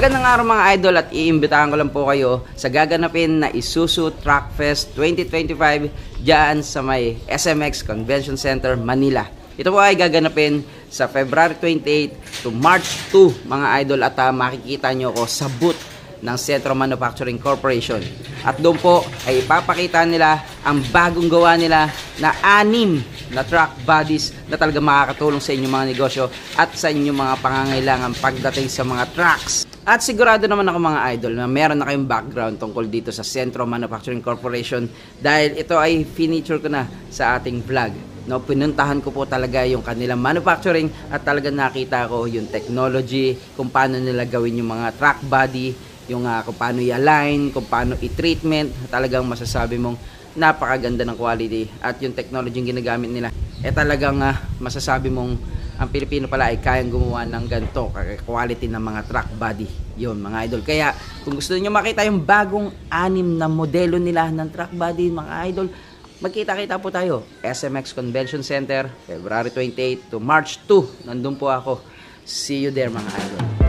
Magandang araw mga idol at iimbitahan ko lang po kayo sa gaganapin na Isuzu Truck Fest 2025 dyan sa may SMX Convention Center, Manila. Ito po ay gaganapin sa February 28 to March 2 mga idol at makikita nyo ko sa booth ng Centro Manufacturing Corporation. At doon po ay ipapakita nila ang bagong gawa nila na 6 na truck bodies na talaga makakatulong sa inyong mga negosyo at sa inyong mga pangangailangan pagdating sa mga trucks. At sigurado naman ako mga idol na meron na kayong background tungkol dito sa Centro Manufacturing Corporation dahil ito ay feature ko na sa ating vlog. No, pinuntahan ko po talaga yung kanilang manufacturing at talaga nakita ko yung technology, kung paano nila gawin yung mga truck body, yung kung paano i-align, kung paano i-treatment. Talagang masasabi mong napakaganda ng quality at yung technology yung ginagamit nila talagang masasabi mong ang Pilipino pala ay kayang gumawa ng ganito quality ng mga truck body yun mga idol. Kaya kung gusto niyo makita yung bagong 6 na modelo nila ng truck body mga idol, magkita-kita po tayo SMX Convention Center February 28 to March 2. Nandun po ako. See you there mga idol.